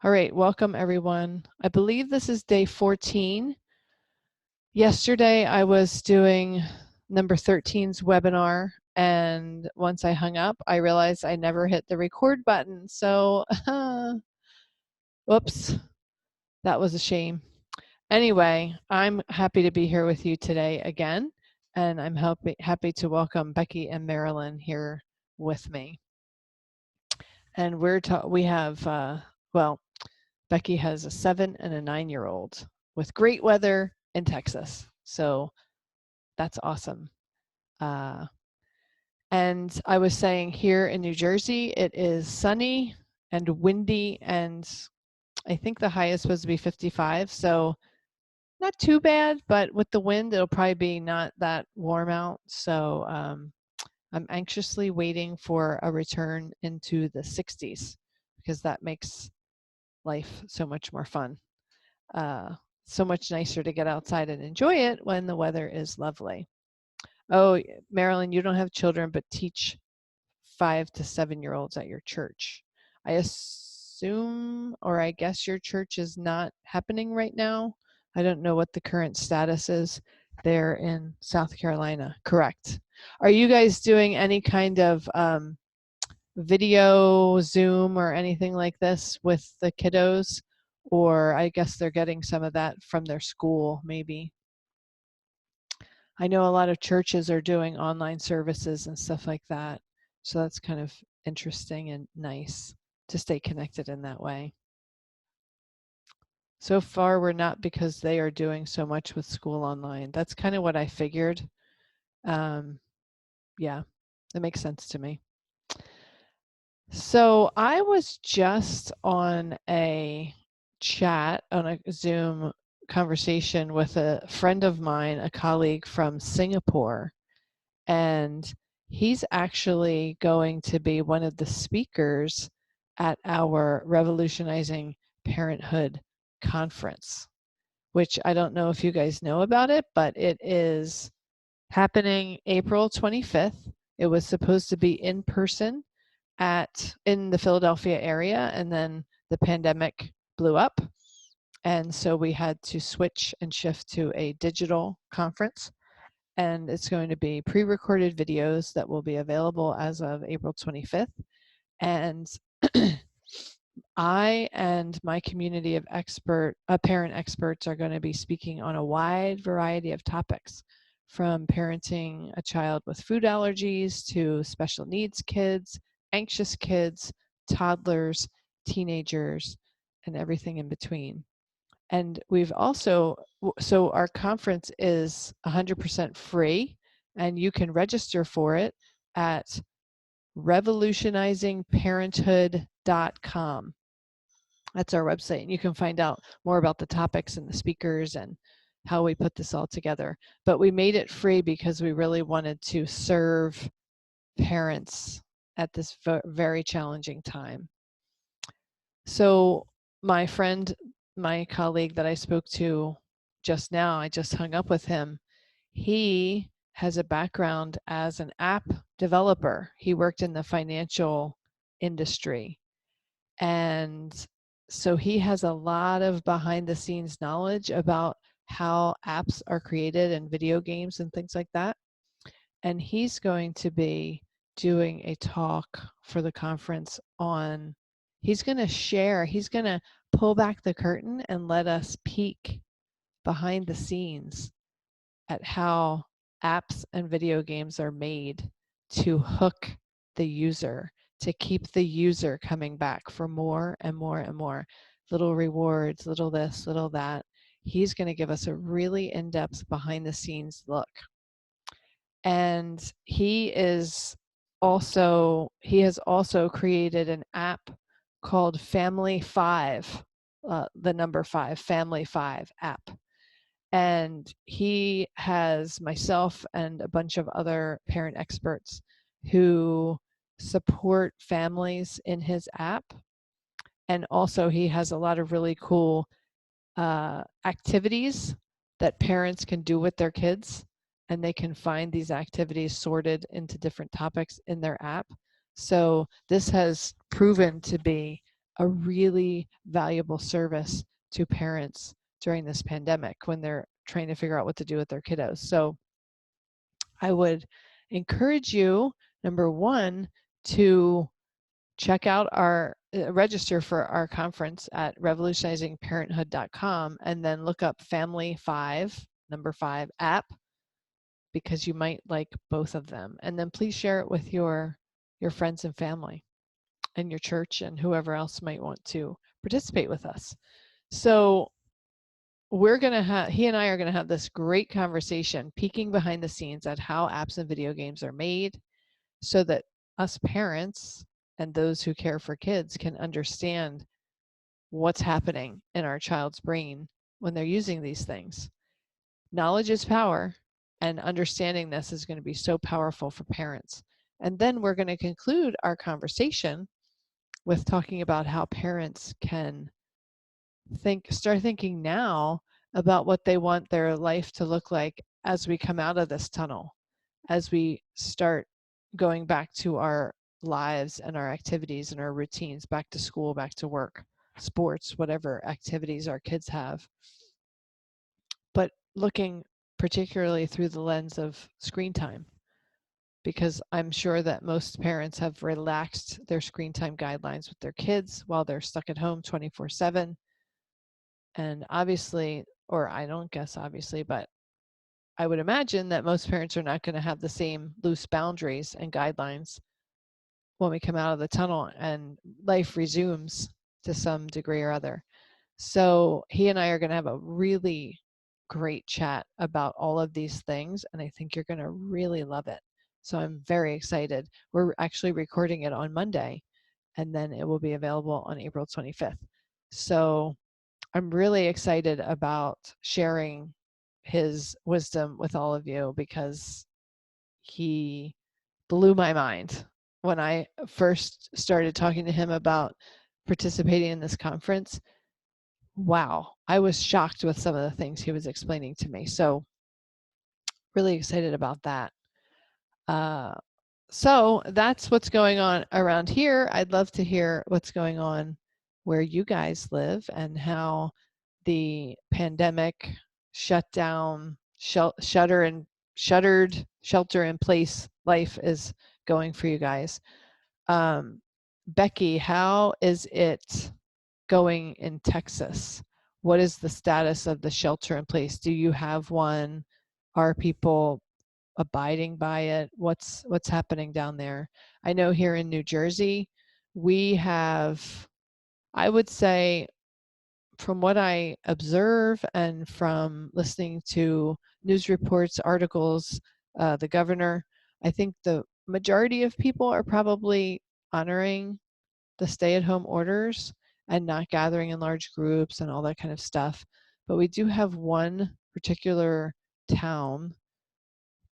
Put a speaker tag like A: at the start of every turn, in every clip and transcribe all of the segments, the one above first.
A: All right, welcome everyone. I believe this is day 14. Yesterday I was doing number 13's webinar, and once I hung up, I realized I never hit the record button. So, whoops, that was a shame. Anyway, I'm happy to be here with you today again, and I'm happy to welcome Becky and Marilyn here with me. And we have, well, Becky has a 7 and a 9-year-old with great weather in Texas. So that's awesome. And I was saying here in New Jersey, it is sunny and windy, and I think the high is supposed to be 55. So not too bad, but with the wind, it'll probably be not that warm out. So I'm anxiously waiting for a return into the 60s because that makes life so much more fun. So much nicer to get outside and enjoy it when the weather is lovely. Oh, Marilyn, you don't have children, but teach 5 to 7-year-olds at your church. I assume, or I guess your church is not happening right now. I don't know what the current status is there in South Carolina. Correct. Are you guys doing any kind of video, Zoom, or anything like this with the kiddos? Or I guess they're getting some of that from their school, maybe. I know a lot of churches are doing online services and stuff like that. So that's kind of interesting and nice to stay connected in that way. So far, we're not, because they are doing so much with school online. That's kind of what I figured. Yeah, that makes sense to me. So I was just on a chat, on a Zoom conversation with a friend of mine, a colleague from Singapore, and he's actually going to be one of the speakers at our Revolutionizing Parenthood conference, which I don't know if you guys know about it, but it is happening April 25th. It was supposed to be in person in the Philadelphia area, and then the pandemic blew up. And so we had to switch and shift to a digital conference. And it's going to be pre-recorded videos that will be available as of April 25th. And I and my community of parent experts are going to be speaking on a wide variety of topics, from parenting a child with food allergies to special needs kids, anxious kids, toddlers, teenagers, and everything in between. And we've also, so our conference is 100% free, and you can register for it at revolutionizingparenthood.com. That's our website, and you can find out more about the topics and the speakers and how we put this all together. But we made it free because we really wanted to serve parents at this very challenging time. So my friend, my colleague that I spoke to just now, I just hung up with him. He has a background as an app developer. He worked in the financial industry. And so he has a lot of behind the scenes knowledge about how apps are created and video games and things like that. And he's going to be doing a talk for the conference on, he's going to pull back the curtain and let us peek behind the scenes at how apps and video games are made to hook the user, to keep the user coming back for more and more and more. Little rewards, little this, little that. He's going to give us a really in-depth behind the scenes look. And he has also created an app called Family 5, the number 5, Family 5 app. And he has myself and a bunch of other parent experts who support families in his app. And also he has a lot of really cool activities that parents can do with their kids, and they can find these activities sorted into different topics in their app. So this has proven to be a really valuable service to parents during this pandemic when they're trying to figure out what to do with their kiddos. So I would encourage you, number one, to check out our register for our conference at revolutionizingparenthood.com and then look up Family 5, number 5 app, because you might like both of them. And then please share it with your friends and family and your church and whoever else might want to participate with us. So we're going to have, he and I are going to have this great conversation, peeking behind the scenes at how apps and video games are made so that us parents and those who care for kids can understand what's happening in our child's brain when they're using these things. Knowledge is power, and understanding this is going to be so powerful for parents. And then we're going to conclude our conversation with talking about how parents can start thinking now about what they want their life to look like as we come out of this tunnel, as we start going back to our lives and our activities and our routines, back to school, back to work, sports, whatever activities our kids have. But looking particularly through the lens of screen time, because I'm sure that most parents have relaxed their screen time guidelines with their kids while they're stuck at home 24/7. And obviously, or I don't guess obviously, but I would imagine that most parents are not going to have the same loose boundaries and guidelines when we come out of the tunnel and life resumes to some degree or other. So he and I are going to have a really great chat about all of these things, and I think you're going to really love it. So I'm very excited. We're actually recording it on Monday, and then it will be available on April 25th. So I'm really excited about sharing his wisdom with all of you because he blew my mind when I first started talking to him about participating in this conference. Wow, I was shocked with some of the things he was explaining to me. So really excited about that. So that's what's going on around here. I'd love to hear what's going on where you guys live and how the pandemic shutdown, shuttered shelter in place life is going for you guys. Becky, how is it going in Texas? What is the status of the shelter in place? Do you have one? Are people abiding by it? What's happening down there? I know here in New Jersey, we have, I would say, from what I observe and from listening to news reports, articles, the governor, I think the majority of people are probably honoring the stay-at-home orders and not gathering in large groups and all that kind of stuff. But we do have one particular town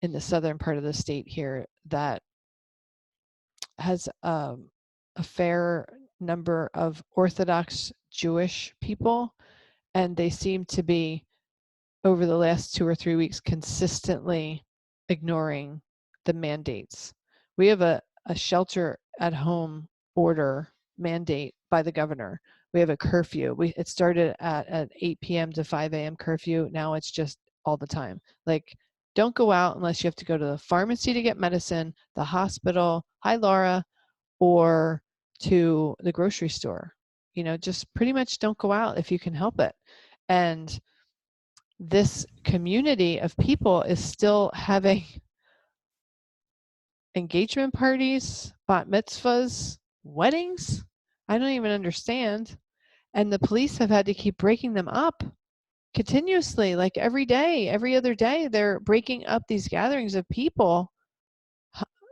A: in the southern part of the state here that has a fair number of Orthodox Jewish people, and they seem to be, over the last 2 or 3 weeks, consistently ignoring the mandates. We have a shelter at home order mandate by the governor. We have a curfew. It started at 8 p.m. to 5 a.m. curfew. Now it's just all the time. Like, don't go out unless you have to go to the pharmacy to get medicine, the hospital, hi Laura, or to the grocery store. You know, just pretty much don't go out if you can help it. And this community of people is still having engagement parties, bat mitzvahs, weddings. I don't even understand. And the police have had to keep breaking them up continuously, like every day, every other day, they're breaking up these gatherings of people,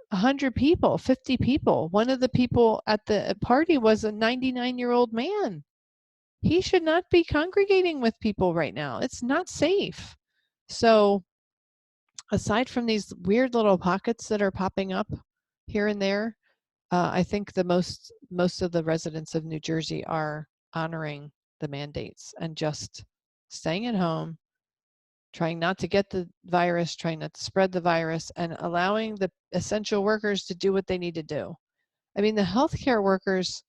A: 100 people, 50 people. One of the people at the party was a 99-year-old man. He should not be congregating with people right now. It's not safe. So aside from these weird little pockets that are popping up here and there, I think most of the residents of New Jersey are honoring the mandates and just staying at home, trying not to get the virus, trying not to spread the virus, and allowing the essential workers to do what they need to do. I mean, the healthcare workers,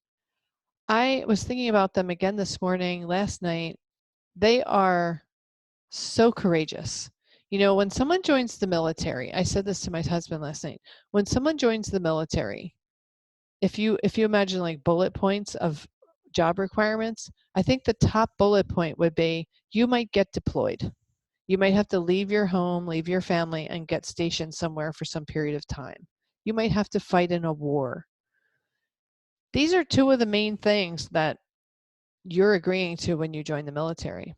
A: I was thinking about them again this morning, last night. They are so courageous. You know, when someone joins the military, I said this to my husband last night. When someone joins the military, if you imagine like bullet points of job requirements, I think the top bullet point would be you might get deployed. You might have to leave your home, leave your family, and get stationed somewhere for some period of time. You might have to fight in a war. These are two of the main things that you're agreeing to when you join the military.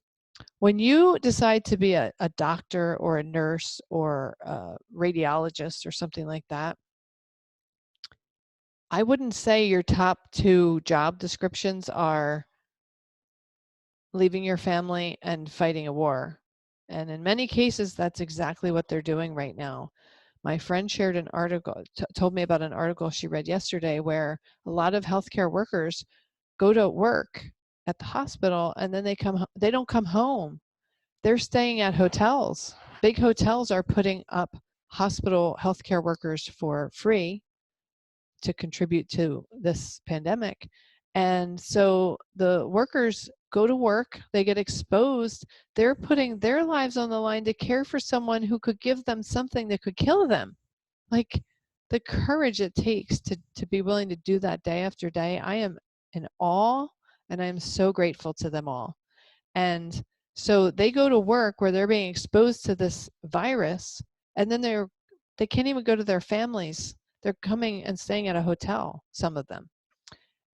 A: When you decide to be a doctor or a nurse or a radiologist or something like that, I wouldn't say your top two job descriptions are leaving your family and fighting a war. And in many cases, that's exactly what they're doing right now. My friend shared an article, told me about an article she read yesterday where a lot of healthcare workers go to work at the hospital and then they don't come home. They're staying at hotels. Big hotels are putting up hospital healthcare workers for free to contribute to this pandemic. And so the workers go to work, they get exposed, they're putting their lives on the line to care for someone who could give them something that could kill them. Like the courage it takes to be willing to do that day after day, I am in awe and I am so grateful to them all. And so they go to work where they're being exposed to this virus, and then they can't even go to their families. They're coming and staying at a hotel, some of them.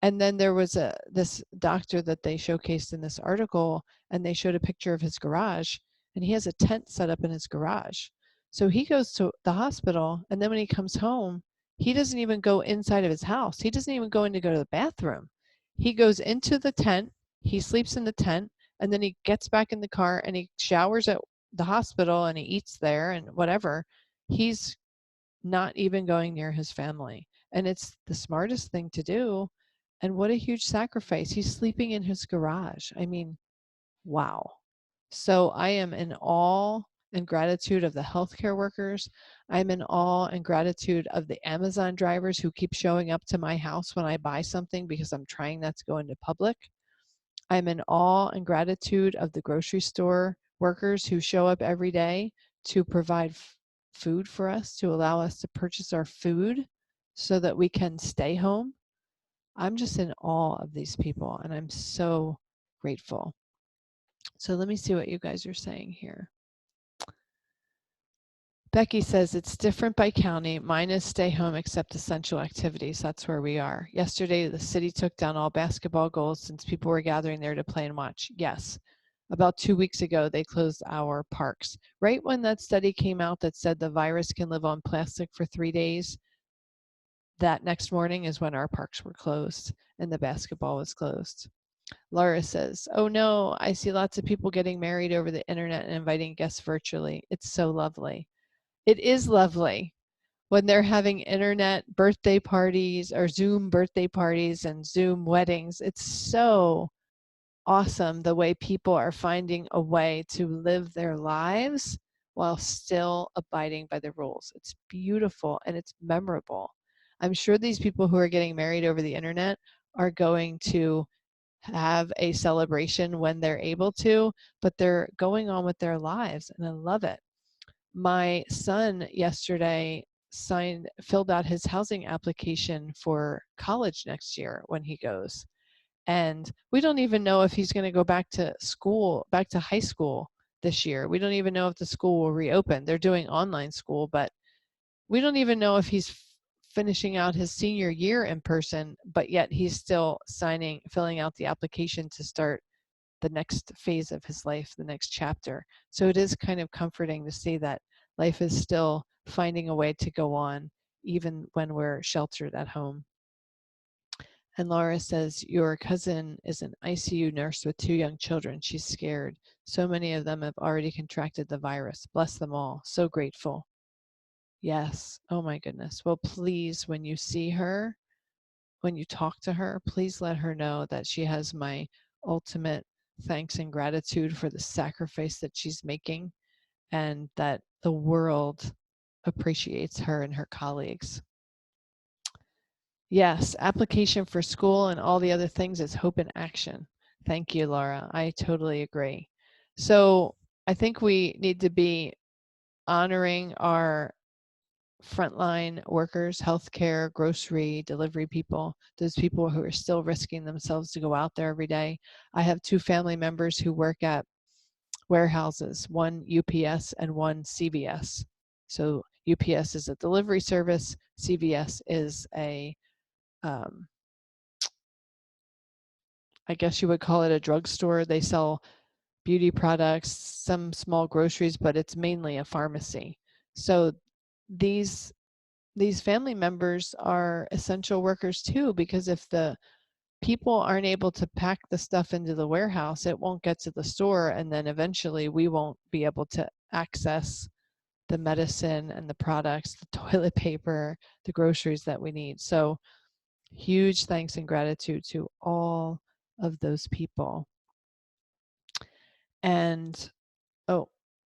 A: And then there was this doctor that they showcased in this article, and they showed a picture of his garage, and he has a tent set up in his garage. So he goes to the hospital, and then when he comes home, he doesn't even go inside of his house. He doesn't even go in to go to the bathroom. He goes into the tent, he sleeps in the tent, and then he gets back in the car and he showers at the hospital and he eats there and whatever. He's not even going near his family. And it's the smartest thing to do. And what a huge sacrifice. He's sleeping in his garage. I mean, wow. So I am in awe and gratitude of the healthcare workers. I'm in awe and gratitude of the Amazon drivers who keep showing up to my house when I buy something because I'm trying not to go into public. I'm in awe and gratitude of the grocery store workers who show up every day to provide food for us, to allow us to purchase our food so that we can stay home. I'm just in awe of these people and I'm so grateful. So let me see what you guys are saying here. Becky says it's different by county. Mine is stay home except essential activities. That's where we are. Yesterday, the city took down all basketball goals since people were gathering there to play and watch. Yes. About 2 weeks ago, they closed our parks. Right when that study came out that said the virus can live on plastic for 3 days, that next morning is when our parks were closed and the basketball was closed. Laura says, oh no, I see lots of people getting married over the internet and inviting guests virtually. It's so lovely. It is lovely when they're having internet birthday parties or Zoom birthday parties and Zoom weddings. It's so awesome the way people are finding a way to live their lives while still abiding by the rules. It's beautiful and it's memorable. I'm sure these people who are getting married over the internet are going to have a celebration when they're able to, but they're going on with their lives and I love it. My son yesterday filled out his housing application for college next year when he goes. And we don't even know if he's going to go back to school, back to high school this year. We don't even know if the school will reopen. They're doing online school, but we don't even know if he's finishing out his senior year in person, but yet he's still filling out the application to start the next phase of his life, the next chapter. So it is kind of comforting to see that life is still finding a way to go on, even when we're sheltered at home. And Laura says, your cousin is an ICU nurse with 2 young children. She's scared. So many of them have already contracted the virus. Bless them all. So grateful. Yes. Oh my goodness. Well, please, when you see her, when you talk to her, please let her know that she has my ultimate thanks and gratitude for the sacrifice that she's making and that the world appreciates her and her colleagues. Yes, application for school and all the other things is hope in action. Thank you, Laura. I totally agree. So I think we need to be honoring our frontline workers, healthcare, grocery, delivery people, those people who are still risking themselves to go out there every day. I have 2 family members who work at warehouses, one UPS and one CVS. So UPS is a delivery service, CVS is a I guess you would call it a drugstore. They sell beauty products, some small groceries, but it's mainly a pharmacy. So these these family members are essential workers too, because if the people aren't able to pack the stuff into the warehouse, it won't get to the store, and then eventually we won't be able to access the medicine and the products, the toilet paper, the groceries that we need. So huge thanks and gratitude to all of those people. And oh,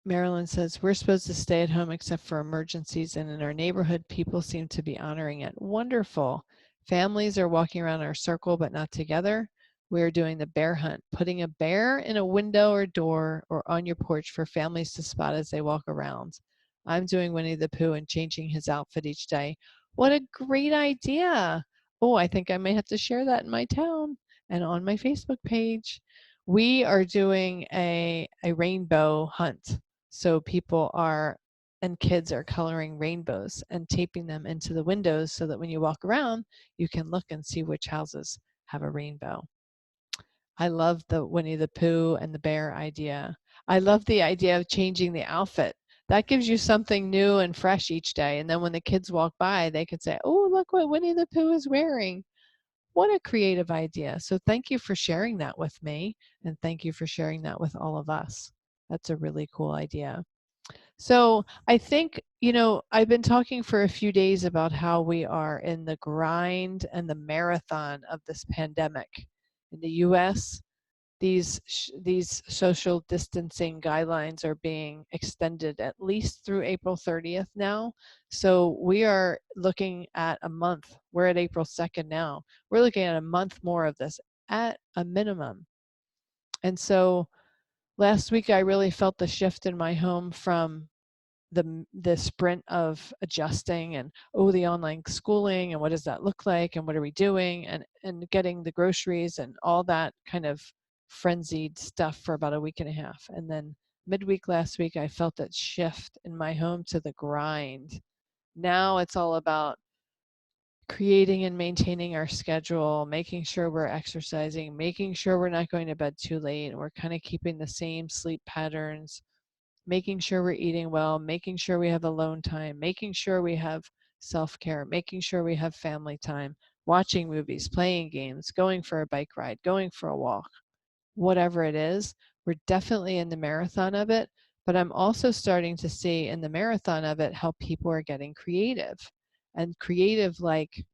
A: Marilyn says, we're supposed to stay at home except for emergencies, and in our neighborhood, people seem to be honoring it. Wonderful. Families are walking around our circle, but not together. We're doing the bear hunt, putting a bear in a window or door or on your porch for families to spot as they walk around. I'm doing Winnie the Pooh and changing his outfit each day. What a great idea. Oh, I think I may have to share that in my town and on my Facebook page. We are doing a rainbow hunt. So people are and kids are coloring rainbows and taping them into the windows so that when you walk around, you can look and see which houses have a rainbow. I love the Winnie the Pooh and the bear idea. I love the idea of changing the outfit. That gives you something new and fresh each day. And then when the kids walk by, they could say, oh, look what Winnie the Pooh is wearing. What a creative idea. So thank you for sharing that with me, and thank you for sharing that with all of us. That's a really cool idea. So I think, I've been talking for a few days about how we are in the grind and the marathon of this pandemic. In the US, these social distancing guidelines are being extended at least through April 30th now. So we are looking at a month. We're at April 2nd now. We're looking at a month more of this at a minimum. And so last week I really felt the shift in my home from the sprint of adjusting and the online schooling and what does that look like and what are we doing and getting the groceries and all that kind of frenzied stuff for about a week and a half. And then midweek last week I felt that shift in my home to the grind. Now it's all about creating and maintaining our schedule, making sure we're exercising, making sure we're not going to bed too late, and we're kind of keeping the same sleep patterns, making sure we're eating well, making sure we have alone time, making sure we have self-care, making sure we have family time, watching movies, playing games, going for a bike ride, going for a walk, whatever it is. We're definitely in the marathon of it, but I'm also starting to see in the marathon of it how people are getting creative, and creative like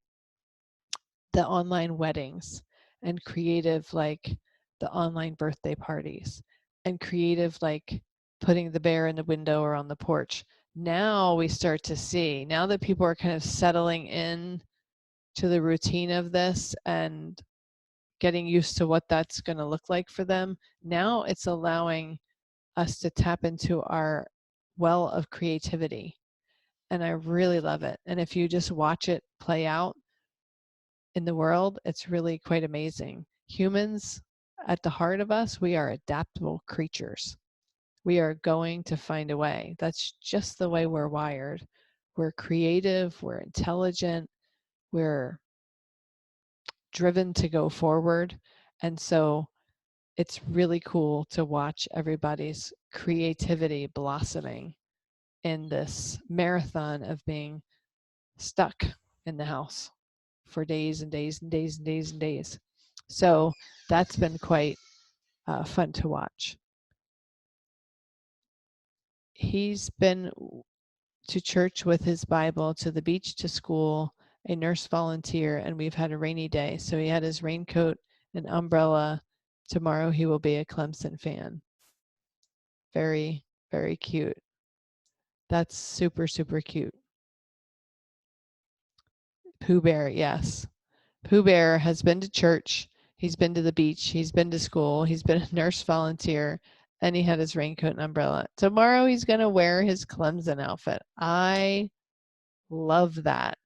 A: the online weddings, and creative like the online birthday parties, and creative like putting the bear in the window or on the porch. Now we start to see, now that people are kind of settling in to the routine of this and getting used to what that's going to look like for them, now it's allowing us to tap into our well of creativity. And I really love it. And if you just watch it play out in the world, it's really quite amazing. Humans, at the heart of us, we are adaptable creatures. We are going to find a way. That's just the way we're wired. We're creative, we're intelligent, we're driven to go forward. And so it's really cool to watch everybody's creativity blossoming in this marathon of being stuck in the house for days and days and days and days and days. So that's been quite fun to watch. He's been to church with his Bible, to the beach, to school, a nurse volunteer, and we've had a rainy day. So he had his raincoat and umbrella. Tomorrow he will be a Clemson fan. Very, very cute. That's super, super cute. Pooh Bear, yes. Pooh Bear has been to church, he's been to the beach, he's been to school, he's been a nurse volunteer, and he had his raincoat and umbrella. Tomorrow he's going to wear his Clemson outfit. I love that.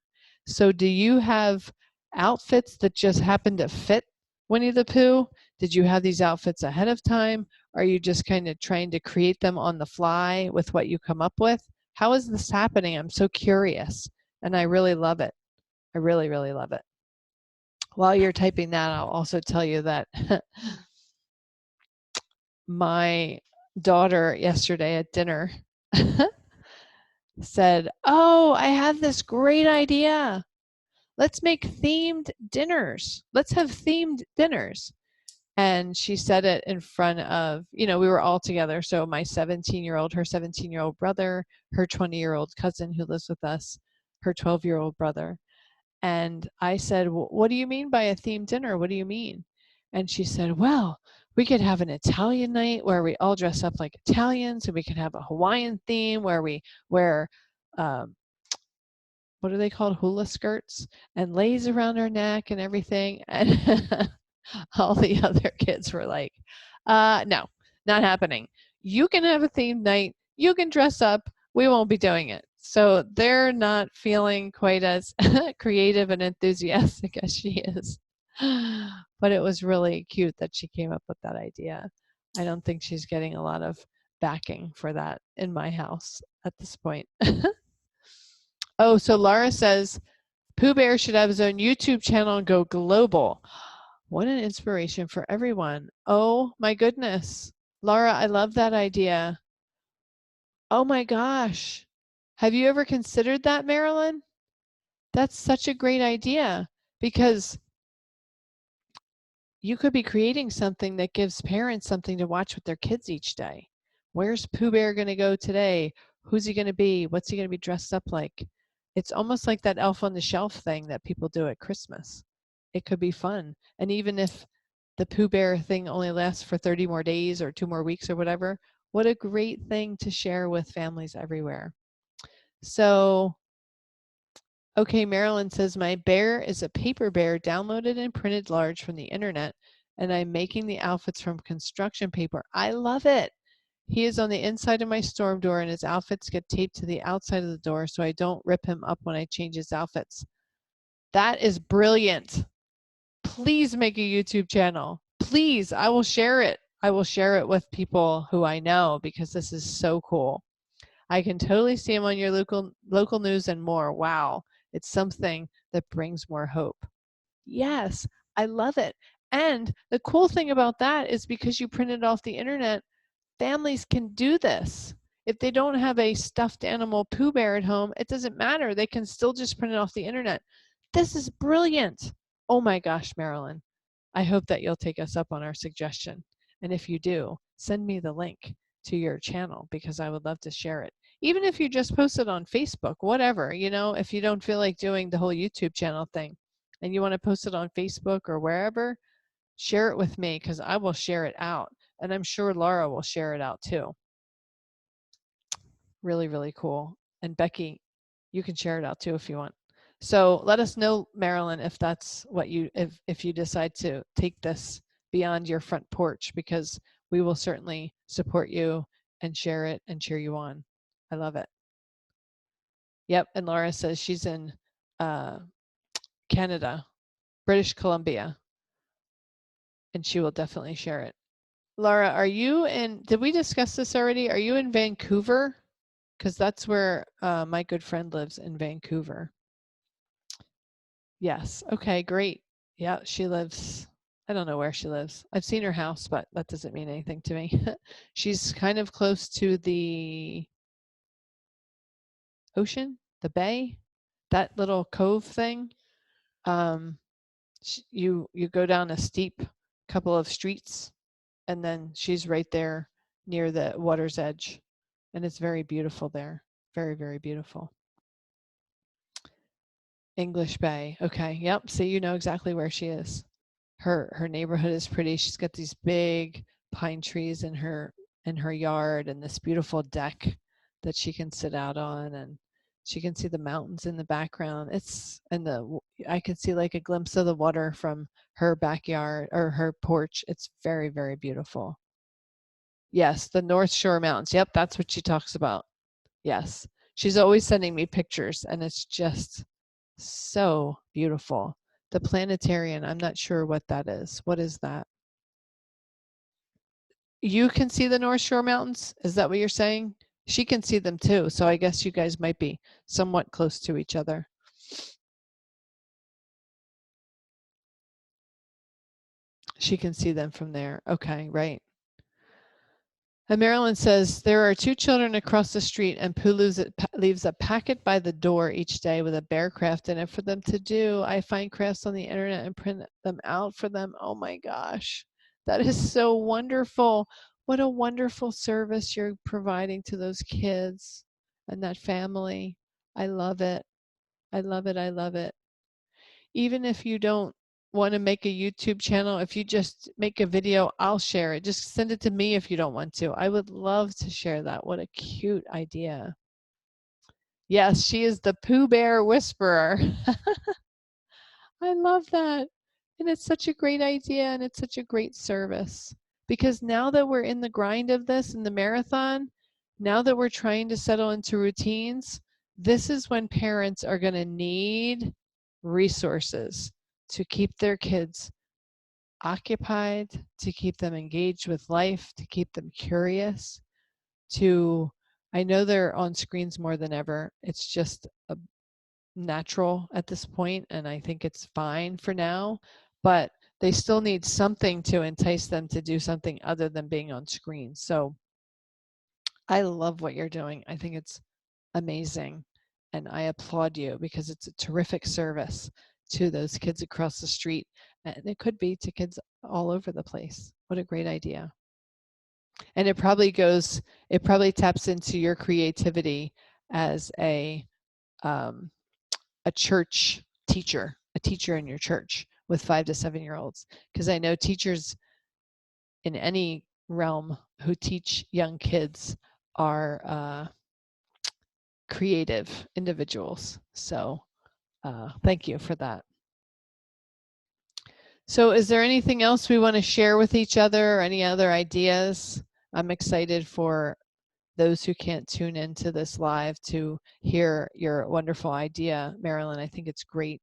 A: So do you have outfits that just happen to fit Winnie the Pooh? Did you have these outfits ahead of time? Are you just kind of trying to create them on the fly with what you come up with? How is this happening? I'm so curious, and I really love it. I really, really love it. While you're typing that, I'll also tell you that my daughter yesterday at dinner said, "Oh, I have this great idea. Let's make themed dinners. Let's have themed dinners." And she said it in front of, we were all together. So my 17-year-old, her 17-year-old brother, her 20-year-old cousin who lives with us, her 12-year-old brother. And I said, "What do you mean by a themed dinner? What do you mean?" And she said, "Well, we could have an Italian night where we all dress up like Italians, and we could have a Hawaiian theme where we wear, what are they called? Hula skirts and lays around our neck and everything." And all the other kids were like, no, not happening. You can have a themed night. You can dress up. We won't be doing it. So they're not feeling quite as creative and enthusiastic as she is. But it was really cute that she came up with that idea. I don't think she's getting a lot of backing for that in my house at this point. Oh, so Laura says, Pooh Bear should have his own YouTube channel and go global. What an inspiration for everyone. Oh my goodness. Laura, I love that idea. Oh my gosh. Have you ever considered that, Marilyn? That's such a great idea because you could be creating something that gives parents something to watch with their kids each day. Where's Pooh Bear going to go today? Who's he going to be? What's he going to be dressed up like? It's almost like that Elf on the Shelf thing that people do at Christmas. It could be fun. And even if the Pooh Bear thing only lasts for 30 more days or 2 more weeks or whatever, what a great thing to share with families everywhere. So, okay, Marilyn says, my bear is a paper bear downloaded and printed large from the internet, and I'm making the outfits from construction paper. I love it. He is on the inside of my storm door, and his outfits get taped to the outside of the door so I don't rip him up when I change his outfits. That is brilliant. Please make a YouTube channel. Please, I will share it. I will share it with people who I know because this is so cool. I can totally see him on your local news and more. Wow, it's something that brings more hope. Yes, I love it. And the cool thing about that is because you printed off the internet, families can do this. If they don't have a stuffed animal Pooh Bear at home, it doesn't matter. They can still just print it off the internet. This is brilliant. Oh my gosh, Marilyn. I hope that you'll take us up on our suggestion. And if you do, send me the link to your channel because I would love to share it. Even if you just post it on Facebook, whatever, if you don't feel like doing the whole YouTube channel thing and you want to post it on Facebook or wherever, share it with me because I will share it out. And I'm sure Laura will share it out too. Really, really cool. And Becky, you can share it out too if you want. So let us know, Marilyn, if that's what if you decide to take this beyond your front porch, because we will certainly support you and share it and cheer you on. I love it. Yep. And Laura says she's in Canada, British Columbia, and she will definitely share it. Laura, are you in, did we discuss this already? Are you in Vancouver? Because that's where my good friend lives, in Vancouver. Yes. Okay, great. Yeah, she lives, I don't know where she lives. I've seen her house, but that doesn't mean anything to me. She's kind of close to the ocean, the bay, that little cove thing. You go down a steep couple of streets, and then she's right there near the water's edge, and it's very beautiful there. Very, very beautiful. English Bay. Okay. Yep. So you know exactly where she is. Her neighborhood is pretty. She's got these big pine trees in her yard and this beautiful deck that she can sit out on, and she can see the mountains in the background. It's and the I could see like a glimpse of the water from her backyard or her porch. It's very, very beautiful. Yes, the North Shore Mountains. Yep, that's what she talks about. Yes. She's always sending me pictures and it's just so beautiful. The planetarium, I'm not sure what that is. What is that? You can see the North Shore Mountains? Is that what you're saying? She can see them too, so I guess you guys might be somewhat close to each other. She can see them from there. Okay, right. And Marilyn says, there are 2 children across the street and Pooh leaves a packet by the door each day with a bear craft in it for them to do. I find crafts on the internet and print them out for them. Oh my gosh, that is so wonderful. What a wonderful service you're providing to those kids and that family. I love it. I love it. I love it. Even if you don't want to make a YouTube channel, if you just make a video, I'll share it. Just send it to me if you don't want to. I would love to share that. What a cute idea. Yes, she is the Pooh Bear Whisperer. I love that. And it's such a great idea and it's such a great service. Because now that we're in the grind of this in the marathon, now that we're trying to settle into routines, this is when parents are going to need resources to keep their kids occupied, to keep them engaged with life, to keep them curious, I know they're on screens more than ever. It's just a natural at this point, and I think it's fine for now, but they still need something to entice them to do something other than being on screen. So I love what you're doing. I think it's amazing, and I applaud you because it's a terrific service to those kids across the street, and it could be to kids all over the place. What a great idea. And it probably taps into your creativity as a church teacher, a teacher in your church with 5 to 7-year-olds. Because I know teachers in any realm who teach young kids are creative individuals. So thank you for that. So is there anything else we want to share with each other or any other ideas? I'm excited for those who can't tune into this live to hear your wonderful idea, Marilyn. I think it's great.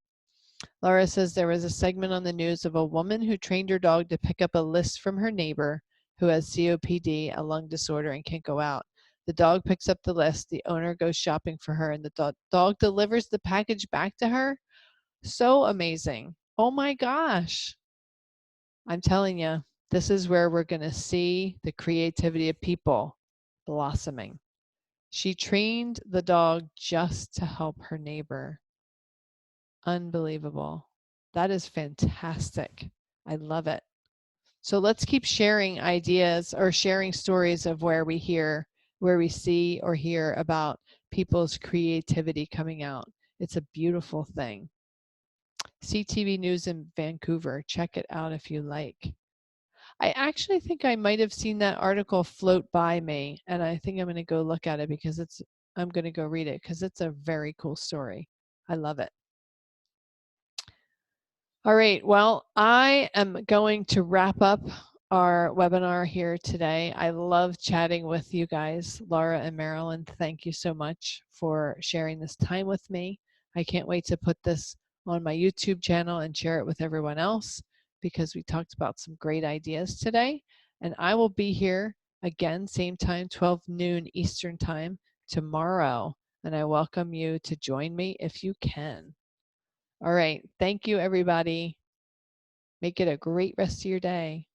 A: Laura says there was a segment on the news of a woman who trained her dog to pick up a list from her neighbor who has COPD, a lung disorder, and can't go out. The dog picks up the list, the owner goes shopping for her, and the dog delivers the package back to her. So amazing. Oh my gosh. I'm telling you, this is where we're going to see the creativity of people blossoming. She trained the dog just to help her neighbor. Unbelievable. That is fantastic. I love it. So let's keep sharing ideas or sharing stories of where we see or hear about people's creativity coming out. It's a beautiful thing. CTV News in Vancouver. Check it out if you like. I actually think I might have seen that article float by me, and I think I'm going to go look at it because I'm going to go read it because it's a very cool story. I love it. All right, well, I am going to wrap up our webinar here today. I love chatting with you guys. Laura and Marilyn, thank you so much for sharing this time with me. I can't wait to put this on my YouTube channel and share it with everyone else because we talked about some great ideas today. And I will be here again, same time, 12 noon Eastern time tomorrow. And I welcome you to join me if you can. All right. Thank you, everybody. Make it a great rest of your day.